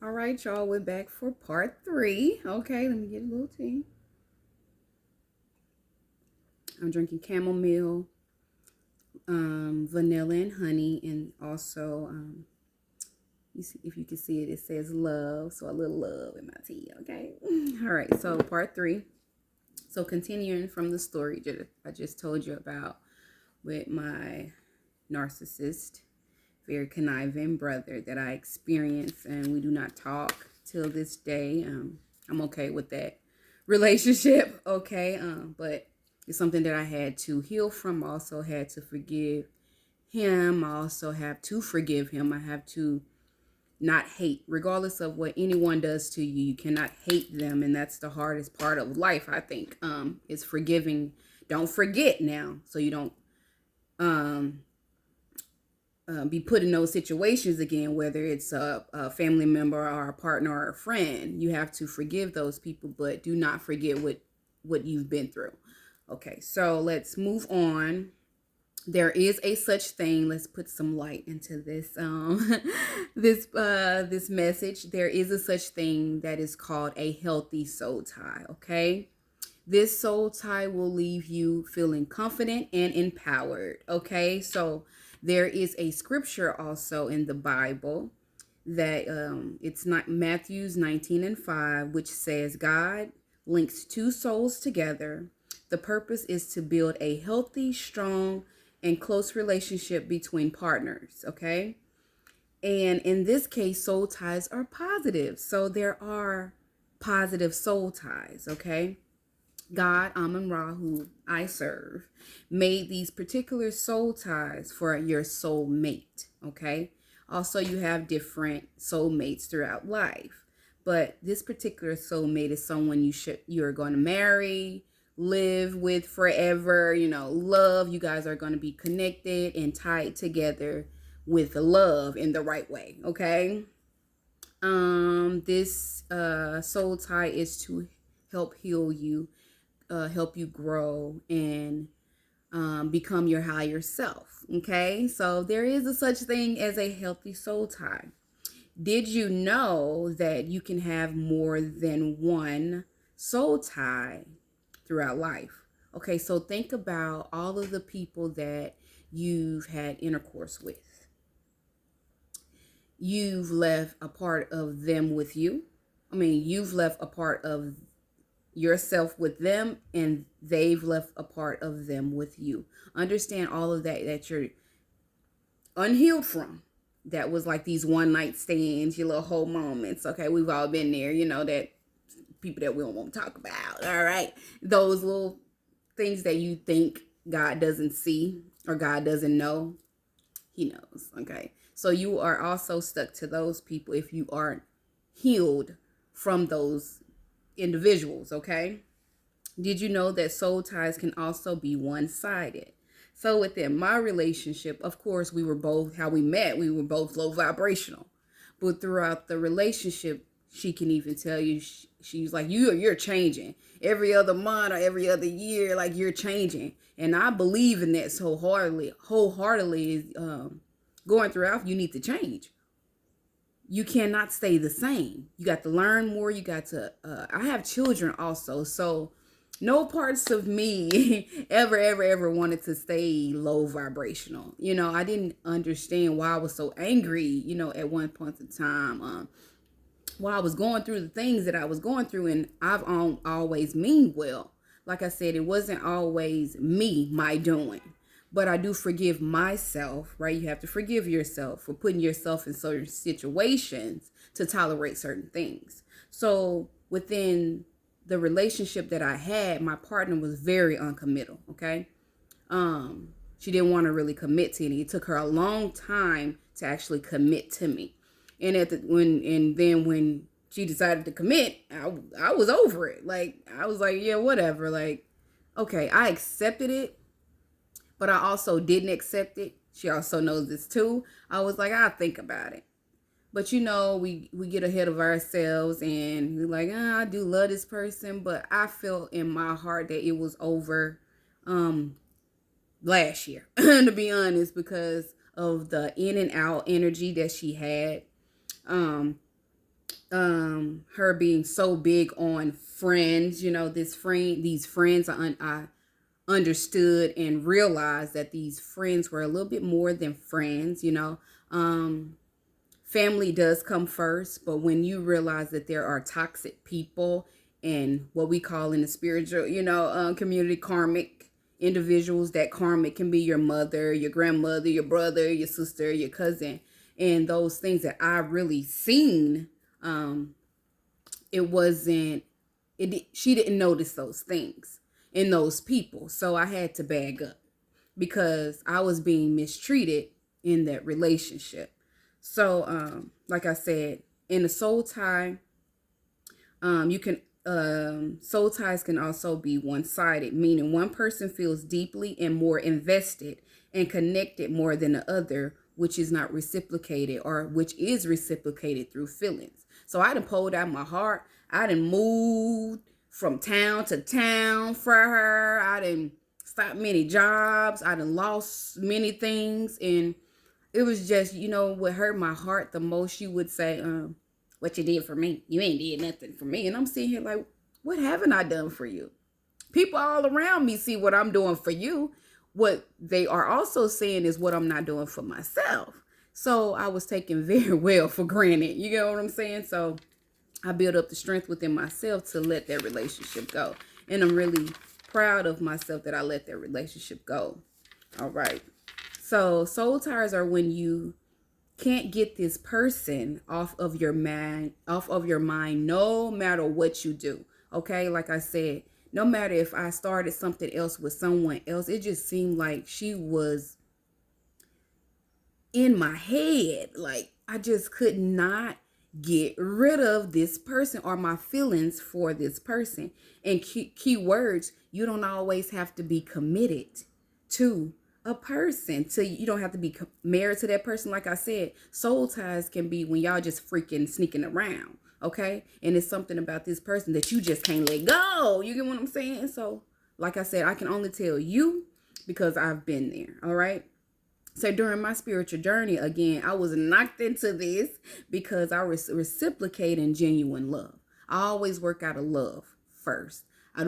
All right, y'all, we're back for part 3. Okay, let me get a little tea. I'm drinking chamomile, vanilla and honey, and also, you see, if you can see it, it says love, so a little love in my tea, okay? All right, so part 3. So continuing from the story I just told you about with my narcissist, very conniving brother that I experienced, and we do not talk till this day. I'm okay with that relationship, okay? But it's something that I had to heal from. I also had to forgive him. I also have to forgive him. I have to not hate, regardless of what anyone does to you. You cannot hate them, and that's the hardest part of life, I think. Is forgiving. Don't forget now, so you don't um be put in those situations again, whether it's a family member or a partner or a friend. You have to forgive those people, but do not forget what you've been through. Okay, so let's move on. There is a such thing. Let's put some light into this this message. There is a such thing that is called a healthy soul tie. Okay, this soul tie will leave you feeling confident and empowered. Okay, so there is a scripture also in the Bible that it's not Matthew's 19:5, which says God links two souls together. The purpose is to build a healthy, strong, and close relationship between partners. Okay, and in this case, soul ties are positive. So there are positive soul ties. Okay, God, Amun Ra, who I serve, made these particular soul ties for your soul mate. Okay. Also, you have different soulmates throughout life, but this particular soulmate is someone you're going to marry, live with forever. Love. You guys are going to be connected and tied together with love in the right way. Okay. This soul tie is to help heal you, help you grow and become your higher self. Okay, so there is a such thing as a healthy soul tie. Did you know that you can have more than one soul tie throughout life? Okay, so think about all of the people that you've had intercourse with. You've left a part of them with you. You've left a part of yourself with them, and they've left a part of them with you. Understand all of that you're unhealed from. That was like these one night stands, your little whole moments. Okay, we've all been there. That people that we don't want to talk about. All right, those little things that you think God doesn't see or God doesn't know, He knows. Okay, so you are also stuck to those people if you aren't healed from those individuals. Okay, did you know that soul ties can also be one-sided? So within my relationship, of course, we were both, how we met, we were both low vibrational. But throughout the relationship, she can even tell you, she's like, you're changing. Every other month or every other year, like you're changing. And I believe in that so wholeheartedly is going throughout, you need to change. You cannot stay the same. You got to learn more. You got to, I have children also. So no parts of me ever wanted to stay low vibrational. I didn't understand why I was so angry, at one point in time, while I was going through the things that I was going through. And I've always mean well. Like I said, it wasn't always my doing. But I do forgive myself, right? You have to forgive yourself for putting yourself in certain situations to tolerate certain things. So within the relationship that I had, my partner was very uncommittal. Okay. She didn't want to really commit to any. It took her a long time to actually commit to me. And then when she decided to commit, I was over it. Like, I was like, yeah, whatever. Like, okay, I accepted it, but I also didn't accept it. She also knows this too. I was like, I'll think about it. But we get ahead of ourselves and we're like, I do love this person, but I felt in my heart that it was over last year, to be honest, because of the in and out energy that she had. her being so big on friends, these friends I understood and realized that these friends were a little bit more than friends. Family does come first, but when you realize that there are toxic people and what we call in the spiritual, community, karmic individuals, that karmic can be your mother, your grandmother, your brother, your sister, your cousin, and those things that I really seen. It wasn't she didn't notice those things in those people, so I had to bag up because I was being mistreated in that relationship. So like I said, in a soul tie, you can soul ties can also be one-sided, meaning one person feels deeply and more invested and connected more than the other, which is not reciprocated, or which is reciprocated through feelings. So I done pulled out my heart. I done moved from town to town for her. I done stopped many jobs. I done lost many things. And it was just, what hurt my heart the most, she would say, what you did for me? You ain't did nothing for me. And I'm sitting here like, what haven't I done for you? People all around me see what I'm doing for you. What they are also saying is what I'm not doing for myself. So I was taken very well for granted. You get what I'm saying? So I built up the strength within myself to let that relationship go. And I'm really proud of myself that I let that relationship go. All right. So soul ties are when you can't get this person off of your mind, no matter what you do. Okay, like I said, no matter if I started something else with someone else, it just seemed like she was in my head. Like I just could not get rid of this person or my feelings for this person. And key words, you don't always have to be committed to a person. You don't have to be married to that person. Like I said, soul ties can be when y'all just freaking sneaking around. Okay. And it's something about this person that you just can't let go. You get what I'm saying? So like I said, I can only tell you because I've been there. All right. So during my spiritual journey, again, I was knocked into this because I was reciprocating genuine love. I always work out of love first. I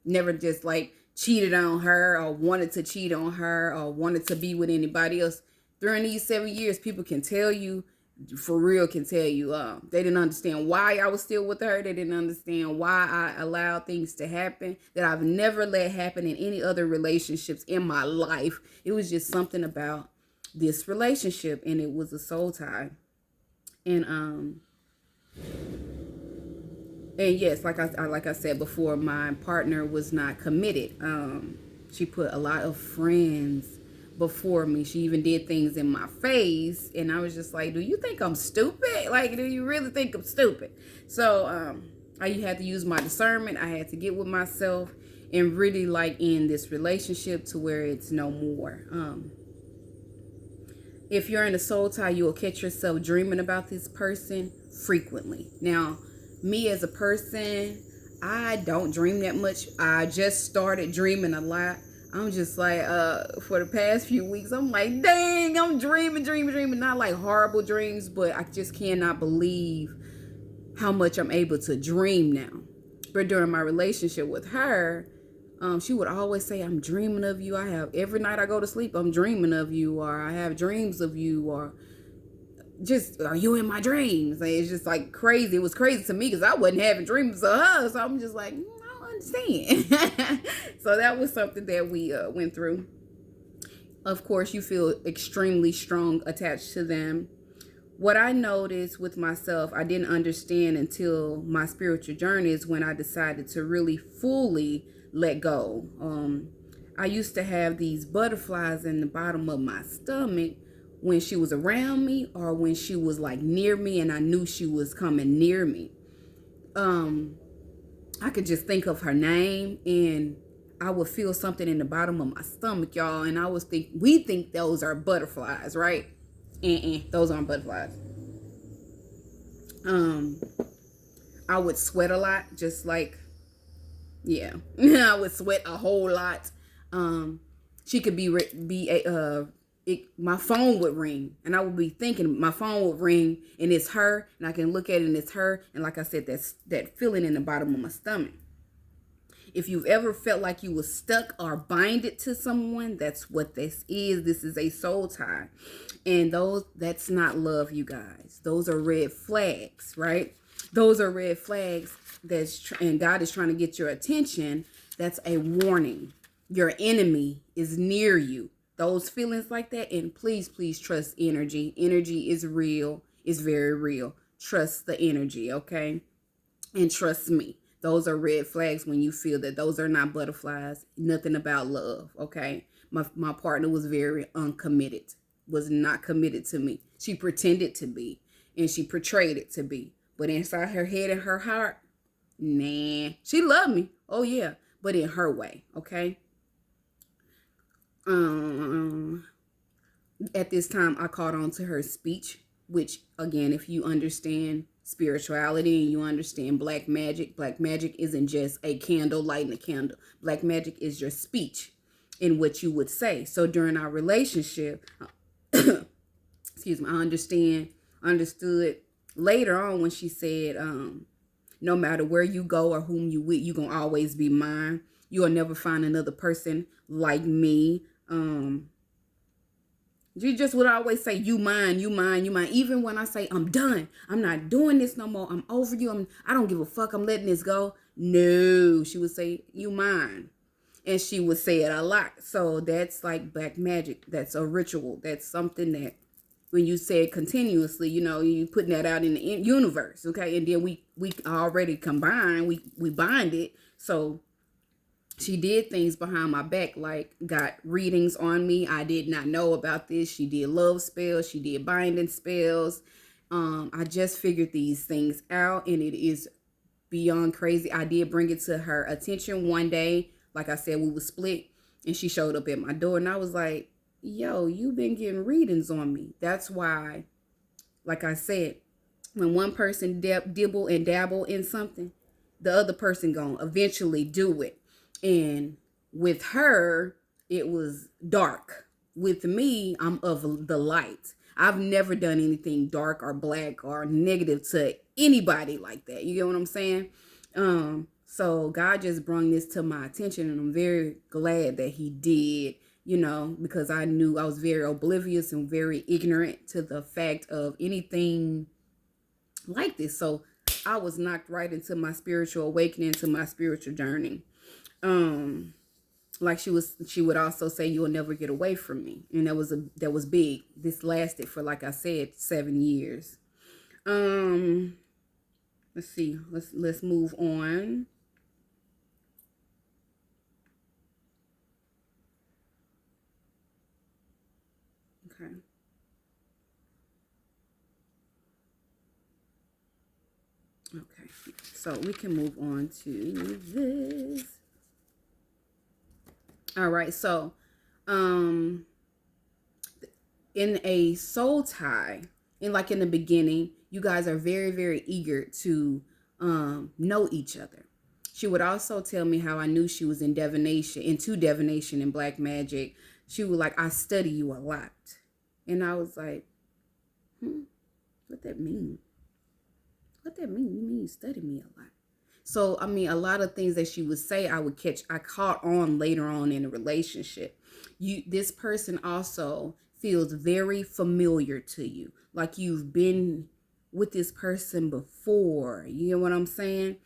never just like cheated on her or wanted to cheat on her or wanted to be with anybody else. During these 7 years, people can tell you, for real, can tell you, they didn't understand why I was still with her. They didn't understand why I allowed things to happen that I've never let happen in any other relationships in my life. It was just something about this relationship, and it was a soul tie. And yes, like I said before, my partner was not committed. She put a lot of friends before me. She even did things in my face, and I was just like, do you think I'm stupid? Like, do you really think I'm stupid? So I had to use my discernment. I had to get with myself and really like end this relationship to where it's no more. If you're in a soul tie, you will catch yourself dreaming about this person frequently. Now, me as a person, I don't dream that much. I just started dreaming a lot. I'm just like, for the past few weeks, I'm like, dang, I'm dreaming. Not like horrible dreams, but I just cannot believe how much I'm able to dream now. But during my relationship with her, she would always say, I'm dreaming of you. Every night I go to sleep, I'm dreaming of you, or I have dreams of you, or just, are you in my dreams? Like, it's just like crazy. It was crazy to me because I wasn't having dreams of her. So I'm just like, I don't understand. So that was something that we went through. Of course, you feel extremely strong attached to them. What I noticed with myself, I didn't understand until my spiritual journey, is when I decided to really fully let go. I used to have these butterflies in the bottom of my stomach when she was around me, or when she was like near me and I knew she was coming near me. I could just think of her name and I would feel something in the bottom of my stomach, y'all. And I was we think those are butterflies, right? Those aren't butterflies. I would sweat a lot, just like, I would sweat a whole lot. She could be my phone would ring, and I would be thinking my phone would ring and it's her, and I can look at it and it's her, and like I said, that's that feeling in the bottom of my stomach. If you've ever felt like you were stuck or binded to someone, that's what this is. This is a soul tie. And that's not love, you guys. Those are red flags, right? Those are red flags and God is trying to get your attention. That's a warning. Your enemy is near you. Those feelings like that, and please, please trust energy. Energy is real. It's very real. Trust the energy, okay? And trust me. Those are red flags when you feel that those are not butterflies. Nothing about love, okay? My partner was very uncommitted, was not committed to me. She pretended to be, and she portrayed it to be. But inside her head and her heart, nah. She loved me, oh yeah, but in her way, okay? At this time, I caught on to her speech, which, again, if you understand spirituality and you understand black magic isn't just a candle lighting a candle. Black magic is your speech in what you would say. So during our relationship, excuse me, I understood later on when she said, no matter where you go or whom you with, you're going to always be mine. You'll never find another person like me. You just would always say, you mine, you mine, you mine. Even when I say, I'm done. I'm not doing this no more. I'm over you. I don't give a fuck. I'm letting this go. No, she would say, you mine. And she would say it a lot. So that's like black magic. That's a ritual. That's something that when you say it continuously, you putting that out in the universe. Okay. And then we already combine, we bind it. So she did things behind my back, like got readings on me. I did not know about this. She did love spells. She did binding spells. I just figured these things out, and it is beyond crazy. I did bring it to her attention one day. Like I said, we were split, and she showed up at my door, and I was like, yo, you've been getting readings on me. That's why, like I said, when one person dibble and dabble in something, the other person gonna eventually do it. And with her, it was dark. With me, I'm of the light. I've never done anything dark or black or negative to anybody like that. You get what I'm saying? So God just brought this to my attention, and I'm very glad that he did, because I knew I was very oblivious and very ignorant to the fact of anything like this. So I was knocked right into my spiritual awakening, to my spiritual journey. Like she would also say, you'll never get away from me. And that was big. This lasted for, like I said, 7 years. Let's see. Let's move on. Okay. Okay. So we can move on to this. All right, so in a soul tie, in the beginning, you guys are very, very eager to know each other. She would also tell me how I knew she was into divination and black magic. She would I study you a lot. And I was like, what that mean? What that mean? You mean you study me a lot? So, a lot of things that she would say, I caught on later on in a relationship. This person also feels very familiar to you. Like you've been with this person before. You know what I'm saying?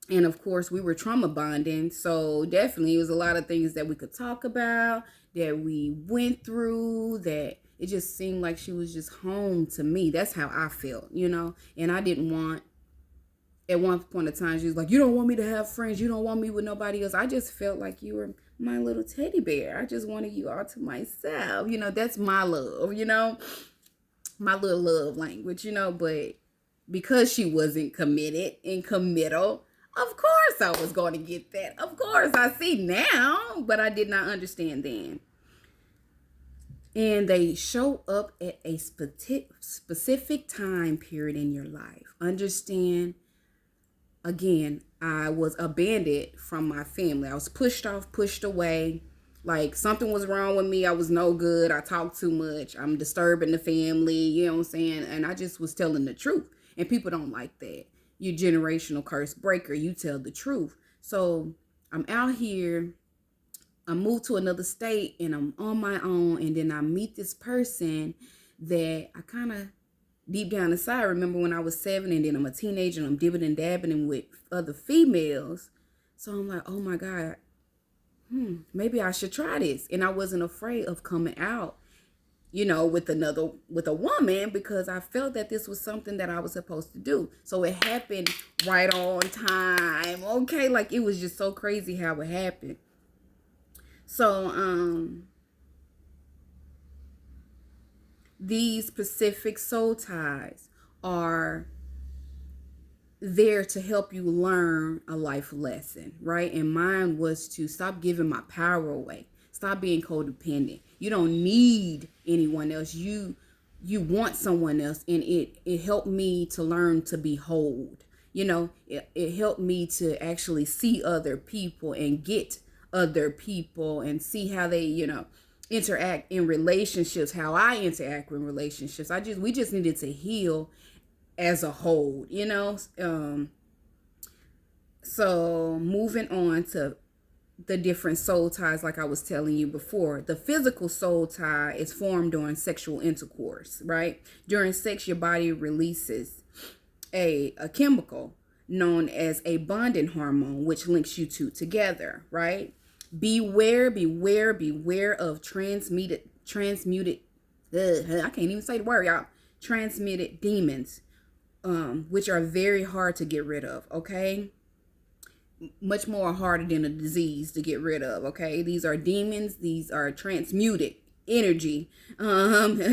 And of course, we were trauma bonding. So definitely it was a lot of things that we could talk about, that we went through, that it just seemed like she was just home to me. That's how I felt, and I didn't want. At one point in time, she was like, you don't want me to have friends. You don't want me with nobody else. I just felt like you were my little teddy bear. I just wanted you all to myself. That's my love, my little love language, but because she wasn't committed and committal, of course I was going to get that. Of course, I see now, but I did not understand then. And they show up at a specific time period in your life. Understand? Again, I was abandoned from my family. I was pushed off, pushed away. Like something was wrong with me. I was no good. I talked too much. I'm disturbing the family. You know what I'm saying? And I just was telling the truth. And people don't like that. You generational curse breaker. You tell the truth. So I'm out here. I moved to another state and I'm on my own. And then I meet this person that I kind of deep down inside remember when I was 7, and then I'm a teenager and I'm dibbing and dabbing with other females. So I'm like, oh my God, maybe I should try this. And I wasn't afraid of coming out, with a woman, because I felt that this was something that I was supposed to do. So it happened right on time. Okay. Like it was just so crazy how it happened. So, these specific soul ties are there to help you learn a life lesson, right? And mine was to stop giving my power away. Stop being codependent. You don't need anyone else. You want someone else, and it helped me to learn to behold. It helped me to actually see other people and get other people and see how they, interact in relationships, how I interact in relationships. We just needed to heal as a whole, So moving on to the different soul ties, like I was telling you before, the physical soul tie is formed during sexual intercourse, right? During sex, your body releases a chemical known as a bonding hormone, which links you two together, right? Beware of transmuted, I can't even say the word, y'all. Transmitted demons, which are very hard to get rid of, okay? Much more harder than a disease to get rid of, okay? These are demons. These are transmuted energy,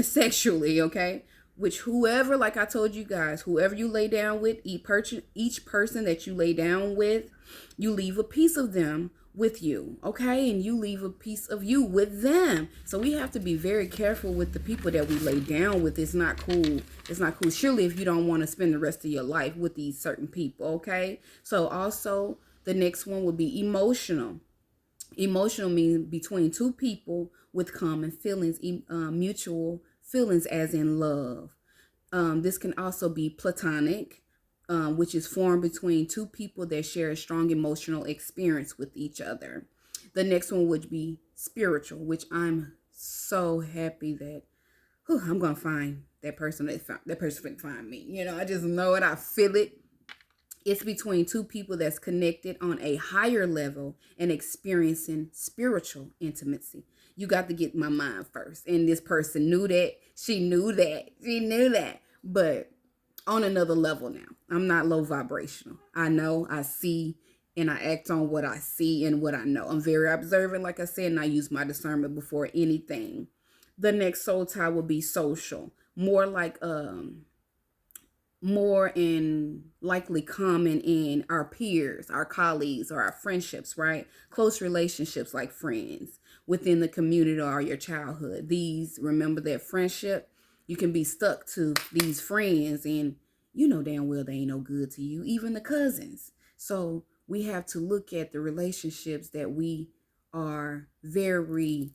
sexually, okay? Which whoever, like I told you guys, whoever you lay down with, each person that you lay down with, you leave a piece of them with you, okay? And you leave a piece of you with them. So we have to be very careful with the people that we lay down with. It's not cool. It's not cool. Surely if you don't want to spend the rest of your life with these certain people, okay? So also the next one would be emotional. Emotional means between two people with common feelings, mutual feelings as in love. This can also be platonic, which is formed between two people that share a strong emotional experience with each other. The next one would be spiritual, which I'm so happy that I'm going to find that person. That person can find me. I just know it. I feel it. It's between two people that's connected on a higher level and experiencing spiritual intimacy. You got to get my mind first. And this person knew that. She knew that. But on another level now. I'm not low vibrational. I know, I see, and I act on what I see and what I know. I'm very observant, like I said, and I use my discernment before anything. The next soul tie will be social. More like more and likely common in our peers, our colleagues, or our friendships, right? Close relationships like friends within the community or your childhood. Remember that friendship, you can be stuck to these friends and you know damn well they ain't no good to you, even the cousins. So we have to look at the relationships that we are very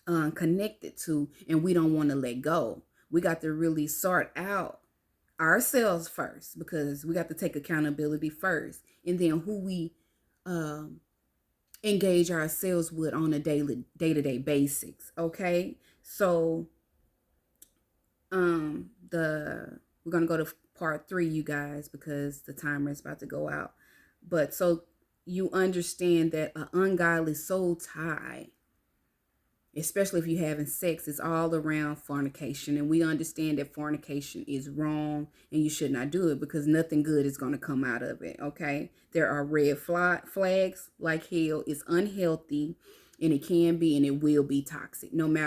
connected to and we don't want to let go. We got to really sort out ourselves first, because we got to take accountability first, and then who we engage ourselves with on a day-to-day basis. Okay, so we're gonna go to part 3, you guys, because the timer is about to go out. But so you understand that an ungodly soul tie, especially if you're having sex, is all around fornication. And we understand that fornication is wrong and you should not do it, because nothing good is going to come out of it, okay? There are red flags like hell. It's unhealthy, and it can be and it will be toxic, no matter